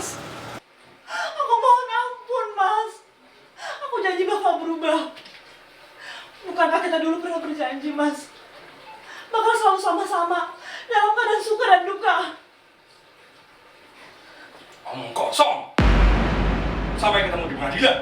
Mas. Aku mohon ampun, Mas. Aku janji bakal berubah. Bukankah kita dulu pernah berjanji, Mas? Bakal selalu sama-sama dalam keadaan suka dan duka. Omong kosong. Sampai ketemu di pengadilan.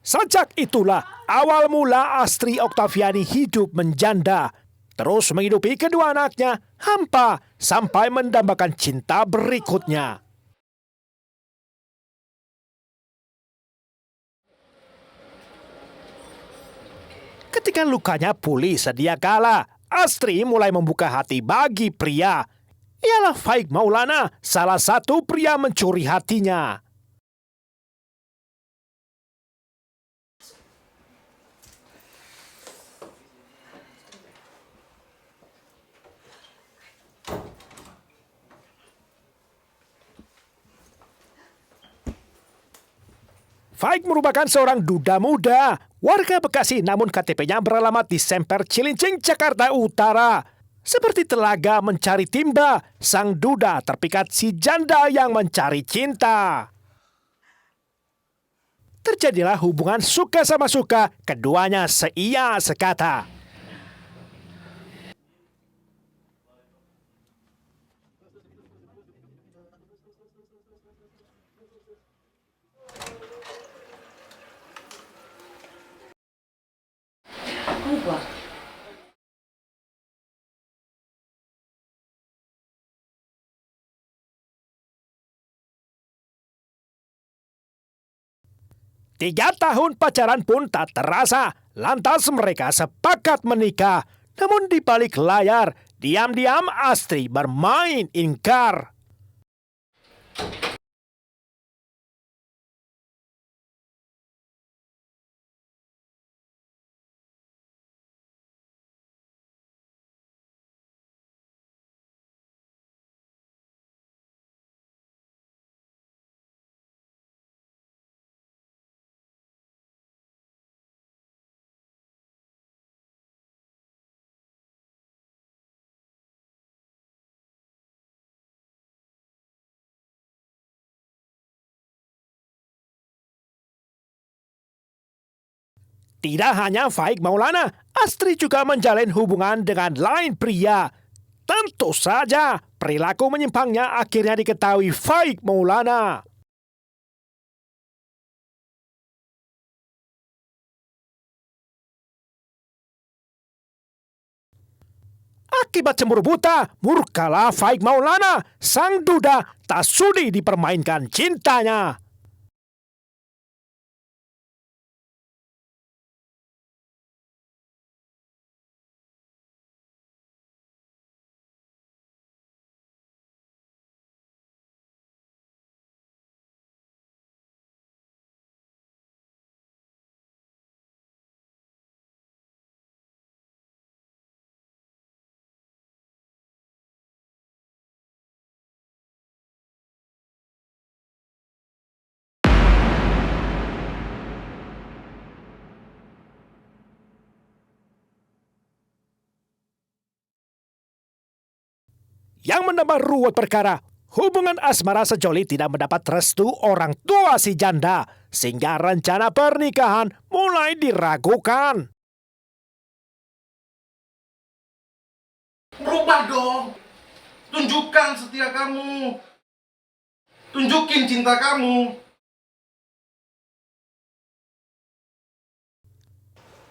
Sejak itulah awal mula Astri Oktaviani hidup menjanda, terus menghidupi kedua anaknya hampa sampai mendambakan cinta berikutnya. Ketika lukanya pulih sedia kala, Astri mulai membuka hati bagi pria. Ialah Faik Maulana, salah satu pria mencuri hatinya. Faik merupakan seorang duda muda, warga Bekasi namun KTP-nya beralamat di Semper Cilincing, Jakarta Utara. Seperti telaga mencari timba, sang duda terpikat si janda yang mencari cinta. Terjadilah hubungan suka sama suka, keduanya seia sekata. Ubah. Tiga tahun pacaran pun tak terasa, lantas mereka sepakat menikah. Namun di balik layar, diam-diam Astri bermain ingkar. Tidak hanya Faik Maulana, Astri juga menjalin hubungan dengan lain pria. Tentu saja, perilaku menyimpangnya akhirnya diketahui Faik Maulana. Akibat cemburu buta, murkalah Faik Maulana, sang duda tak sudi dipermainkan cintanya. Yang menambah ruwet perkara, hubungan asmara sejoli tidak mendapat restu orang tua si janda, sehingga rencana pernikahan mulai diragukan. Berubah dong. Tunjukkan setia kamu. Tunjukin cinta kamu.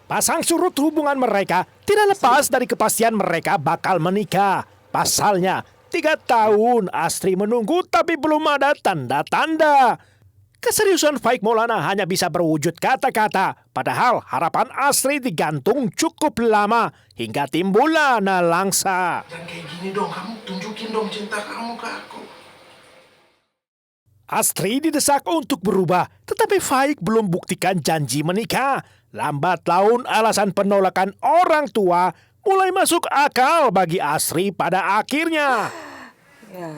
Pasang surut hubungan mereka tidak lepas dari kepastian mereka bakal menikah. Pasalnya, 3 tahun Astri menunggu tapi belum ada tanda-tanda. Keseriusan Faik Maulana hanya bisa berwujud kata-kata, padahal harapan Astri digantung cukup lama hingga timbullah nelangsa. Jangan kayak gini dong, kamu tunjukin dong cinta kamu ke aku. Astri didesak untuk berubah, tetapi Faik belum buktikan janji menikah. Lambat laun alasan penolakan orang tua mulai masuk akal bagi Astri pada akhirnya. Ya.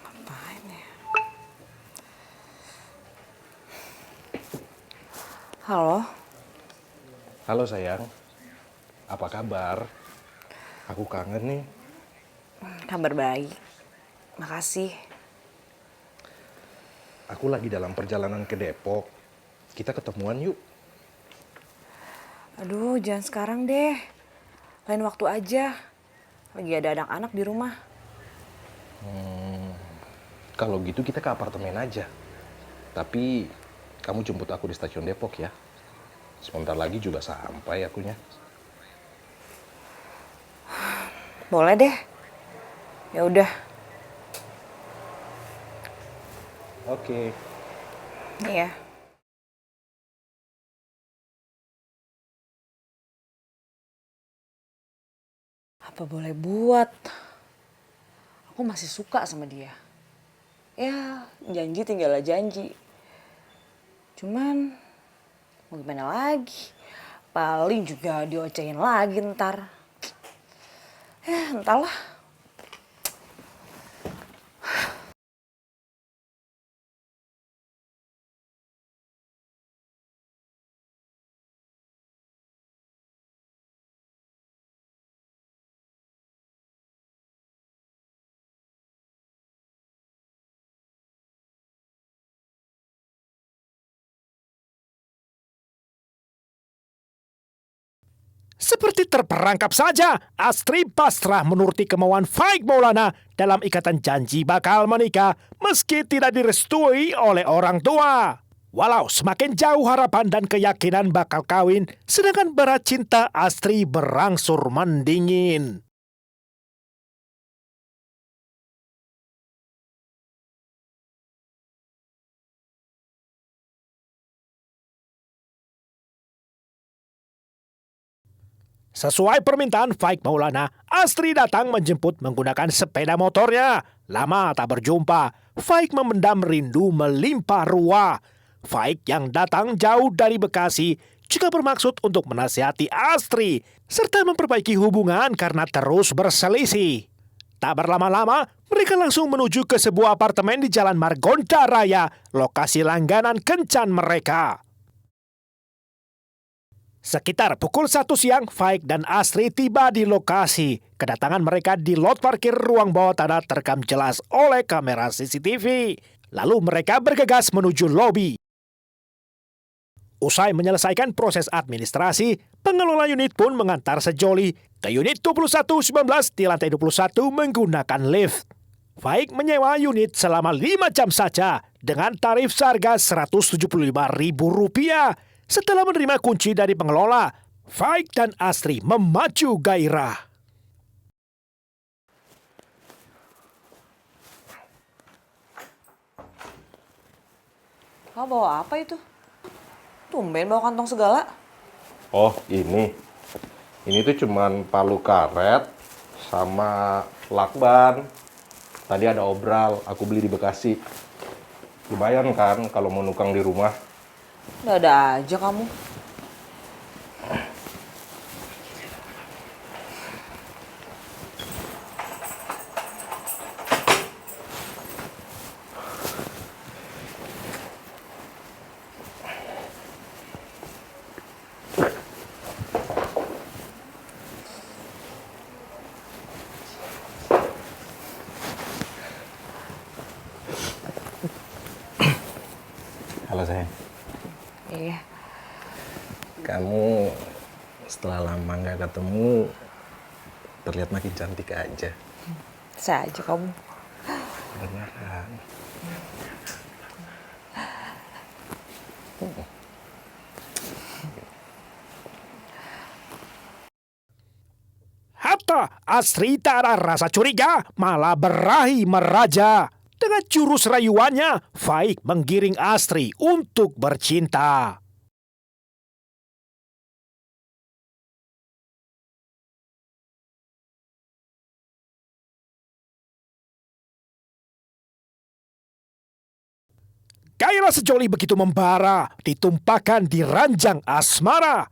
Ngapain ya? Halo, Halo sayang, apa kabar? Aku kangen nih. kabar baik. Makasih. Aku lagi dalam perjalanan ke Depok. Kita ketemuan yuk. Aduh, jangan sekarang deh. Lain waktu aja. Lagi ada anak-anak di rumah. Kalau gitu kita ke apartemen aja. Tapi kamu jemput aku di stasiun Depok ya. Sebentar lagi juga sampai akunya. Boleh deh. Ya udah. Oke. Iya. Apa boleh buat? Aku masih suka sama dia. Ya, janji tinggallah janji. Cuman, mau gimana lagi? Paling juga diocehin lagi ntar. Entahlah. Seperti terperangkap saja, Astri pasrah menuruti kemauan Faik Maulana dalam ikatan janji bakal menikah meski tidak direstui oleh orang tua. Walau semakin jauh harapan dan keyakinan bakal kawin, sedangkan berat cinta Astri berangsur mendingin. Sesuai permintaan Faik Maulana, Astri datang menjemput menggunakan sepeda motornya. Lama tak berjumpa, Faik memendam rindu melimpah ruah. Faik yang datang jauh dari Bekasi juga bermaksud untuk menasihati Astri serta memperbaiki hubungan karena terus berselisih. Tak berlama-lama, mereka langsung menuju ke sebuah apartemen di Jalan Margonda Raya, lokasi langganan kencan mereka. Sekitar pukul 1 siang, Faik dan Astri tiba di lokasi. Kedatangan mereka di lot parkir ruang bawah tanah terekam jelas oleh kamera CCTV. Lalu mereka bergegas menuju lobi. Usai menyelesaikan proses administrasi, pengelola unit pun mengantar sejoli ke unit 2119 di lantai 21 menggunakan lift. Faik menyewa unit selama 5 jam saja dengan tarif seharga Rp175.000. Setelah menerima kunci dari pengelola, Faik dan Astri memacu gairah. Kau bawa apa itu? Tumben bawa kantong segala. Oh ini. Ini tuh cuman palu karet sama lakban. Tadi ada obral, aku beli di Bekasi. Lumayan kan kalau mau nukang di rumah. Udah ada aja kamu. Halo sayang. Iya. Kamu setelah lama nggak ketemu, terlihat makin cantik aja. Bisa aja kamu. Beneran. Hatta Astri tak ada rasa curiga, malah berahi meraja. Dengan jurus rayuannya, Faik menggiring Astri untuk bercinta. Gairah sejoli begitu membara, ditumpahkan di ranjang asmara.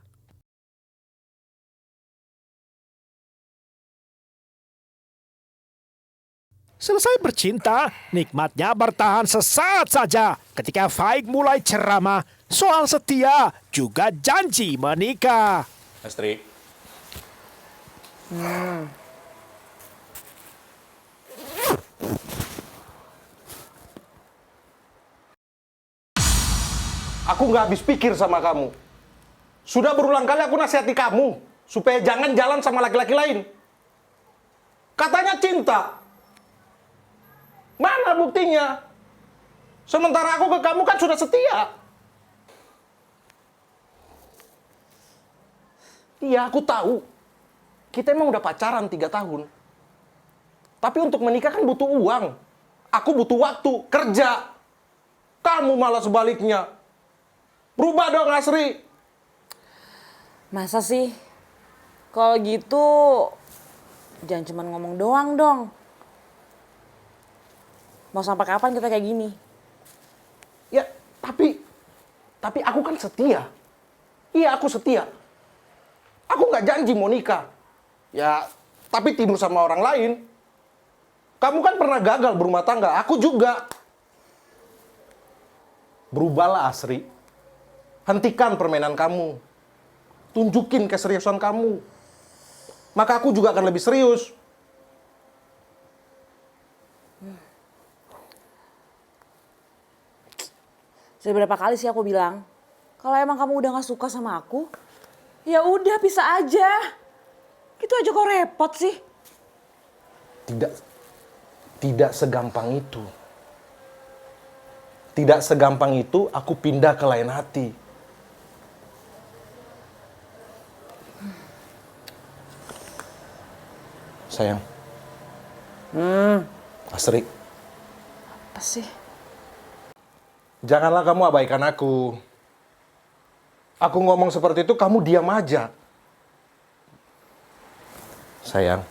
Selesai bercinta, nikmatnya bertahan sesaat saja ketika Faik mulai ceramah soal setia juga janji menikah. Astri. Aku nggak habis pikir sama kamu. Sudah berulang kali aku nasihati kamu supaya jangan jalan sama laki-laki lain. Katanya cinta. Mana buktinya? Sementara aku ke kamu kan sudah setia. Iya, aku tahu. Kita emang udah pacaran 3 tahun. Tapi untuk menikah kan butuh uang. Aku butuh waktu, kerja. Kamu malah sebaliknya. Berubah dong, Asri. Masa sih? Kalau gitu, jangan cuma ngomong doang dong. Mau sampai kapan kita kayak gini? Ya, tapi aku kan setia. Iya, aku setia. Aku nggak janji mau nikah. Ya, tapi tidur sama orang lain. Kamu kan pernah gagal berumah tangga, aku juga. Berubahlah, Asri. Hentikan permainan kamu. Tunjukin keseriusan kamu. Maka aku juga akan lebih serius. Sudah berapa kali sih aku bilang, kalau emang kamu udah gak suka sama aku, ya udah pisah aja. Gitu aja kok repot sih. Tidak segampang itu. Tidak segampang itu aku pindah ke lain hati. Sayang. Asri. Apa sih? Janganlah kamu abaikan aku. Aku ngomong seperti itu, kamu diam aja. Sayang.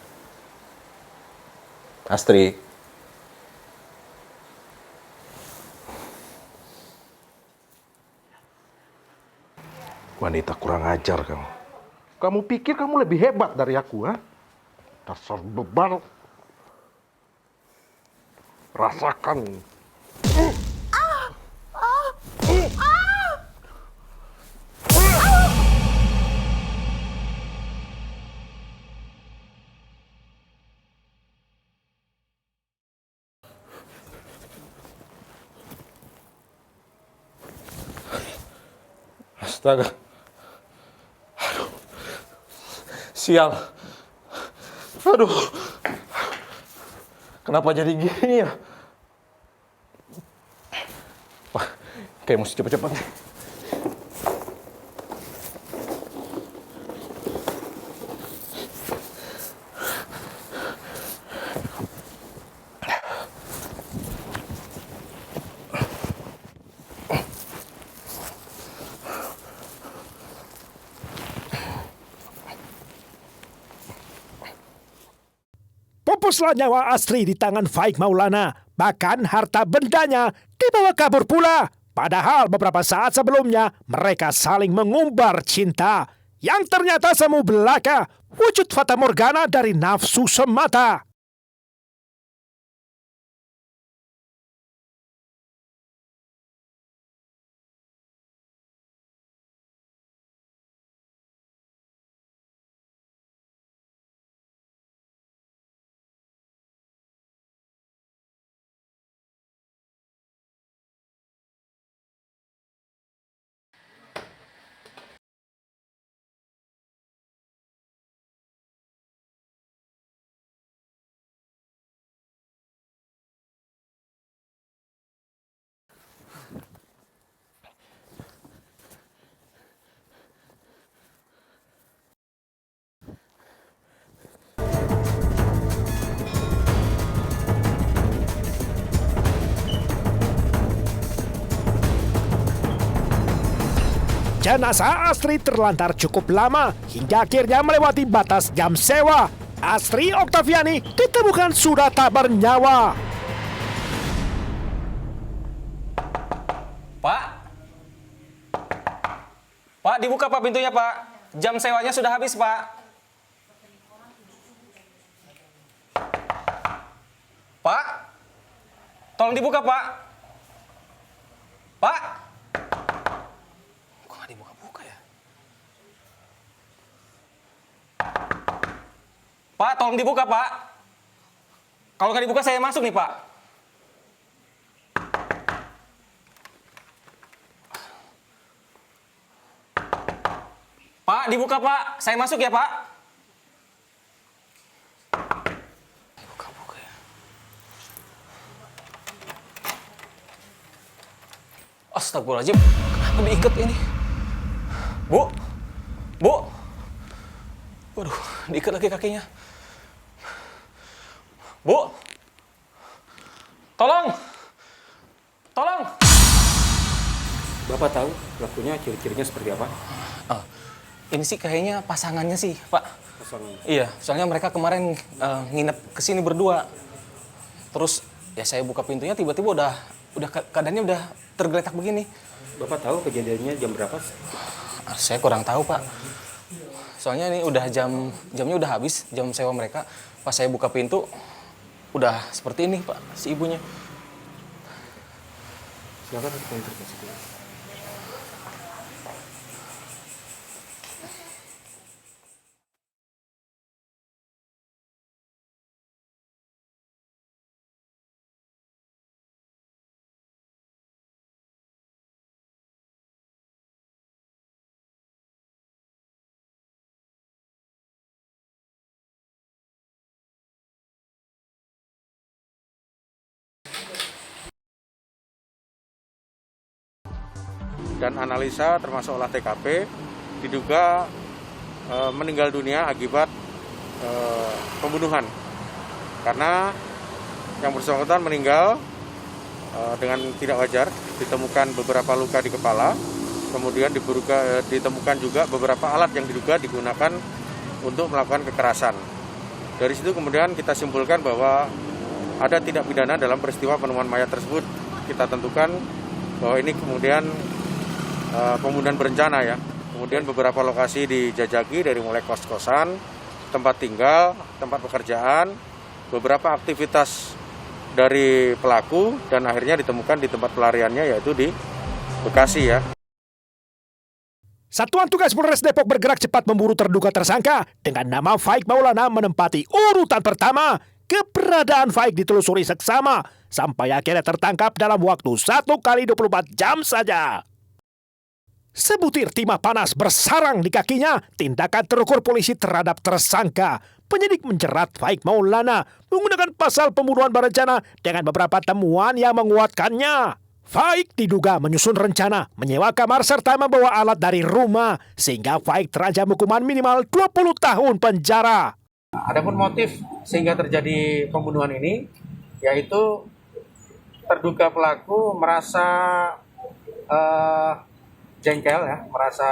Astri. Wanita kurang ajar kamu. Kamu pikir kamu lebih hebat dari aku, ha? Dasar beban. Rasakan. Astaga. Aduh. Sial. Aduh. Kenapa jadi gini ya? Wah, kayak mesti cepet-cepet nih. Pupuslah nyawa Asri di tangan Faik Maulana. Bahkan harta bendanya dibawa kabur pula. Padahal beberapa saat sebelumnya mereka saling mengumbar cinta. Yang ternyata semu belaka, wujud fata morgana dari nafsu semata. Jenazah Asri terlantar cukup lama hingga akhirnya melewati batas jam sewa. Asri Oktaviani ditemukan sudah tak bernyawa. Pak? Pak, dibuka Pak pintunya Pak. Jam sewanya sudah habis Pak. Pak? Tolong dibuka Pak. Pak? Pak, tolong dibuka, Pak. Kalau nggak dibuka, saya masuk nih, Pak. Pak, dibuka, Pak. Saya masuk ya, Pak. Buka ya. Astagfirullahaladzim. Kenapa diikat ini? Bu? Bu? Waduh, diikat lagi kakinya. Bu? Tolong! Tolong! Bapak tahu pelakunya ciri-cirinya seperti apa? Ini sih kayaknya pasangannya sih, Pak. Pasangan. Iya, soalnya mereka kemarin nginep kesini berdua. Terus ya saya buka pintunya tiba-tiba udah keadaannya udah tergeletak begini. Bapak tahu kejadiannya jam berapa? Saya kurang tahu, Pak. Soalnya ini udah jamnya udah habis, jam sewa mereka. Pas saya buka pintu udah seperti ini, Pak, si ibunya. Silakan kita interogasi dulu. Dan analisa termasuk olah TKP diduga meninggal dunia akibat pembunuhan karena yang bersangkutan meninggal dengan tidak wajar, ditemukan beberapa luka di kepala, kemudian ditemukan juga beberapa alat yang diduga digunakan untuk melakukan kekerasan. Dari situ kemudian kita simpulkan bahwa ada tindak pidana dalam peristiwa penemuan mayat tersebut. Kita tentukan bahwa ini kemudian pembunuhan berencana ya. Kemudian beberapa lokasi dijajaki dari mulai kos-kosan, tempat tinggal, tempat pekerjaan, beberapa aktivitas dari pelaku dan akhirnya ditemukan di tempat pelariannya yaitu di Bekasi ya. Satuan Tugas Polres Depok bergerak cepat memburu terduga tersangka dengan nama Faik Maulana menempati urutan pertama. Keberadaan Faik ditelusuri seksama sampai akhirnya tertangkap dalam waktu 1 kali 24 jam saja. Sebutir timah panas bersarang di kakinya, tindakan terukur polisi terhadap tersangka. Penyidik menjerat Faik Maulana menggunakan pasal pembunuhan berencana dengan beberapa temuan yang menguatkannya. Faik diduga menyusun rencana, menyewa kamar serta membawa alat dari rumah, sehingga Faik terancam hukuman minimal 20 tahun penjara. Adapun motif sehingga terjadi pembunuhan ini, yaitu terduga pelaku merasa jengkel ya, merasa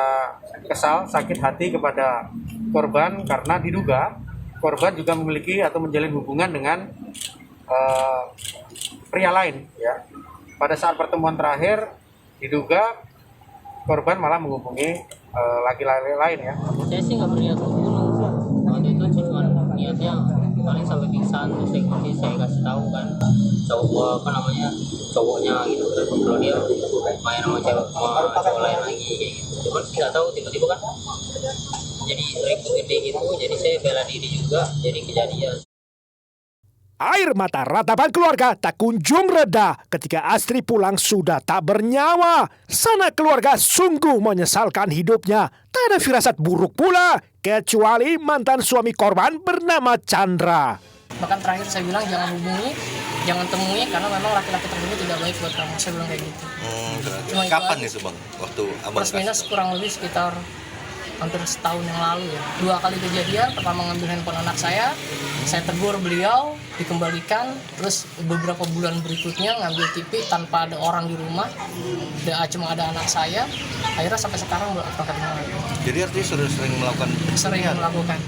kesal, sakit hati kepada korban karena diduga korban juga memiliki atau menjalin hubungan dengan pria lain ya. Pada saat pertemuan terakhir diduga korban malah menghubungi laki-laki lain ya. Saya sih nggak berniat membunuh. Waktu itu cuma niatnya paling sampai pingsan, terus saya kasih tahu kan cowoknya gitu kan, kalau dia main sama cowok lain lagi kayak gitu. Cuman nggak tahu tiba-tiba kan jadi ribut gede gitu, jadi saya bela diri juga, jadi kejadian. Air mata ratapan keluarga tak kunjung reda ketika Astri pulang sudah tak bernyawa. Sana keluarga sungguh menyesalkan hidupnya. Tak ada firasat buruk pula, kecuali mantan suami korban bernama Chandra. Bahkan terakhir saya bilang jangan hubungi, jangan temui, karena memang laki-laki tersebut tidak baik buat kamu. Saya bilang kayak gitu. Kapan nih Bang? Waktu abang plus minus kurang lebih sekitar hampir setahun yang lalu ya. 2 kali kejadian, pertama ngambil handphone anak saya tegur beliau, dikembalikan, terus beberapa bulan berikutnya ngambil TV tanpa ada orang di rumah, cuma ada anak saya, akhirnya sampai sekarang belum pernah ketemu lagi. Jadi artinya sudah sering melakukan Sering melakukan.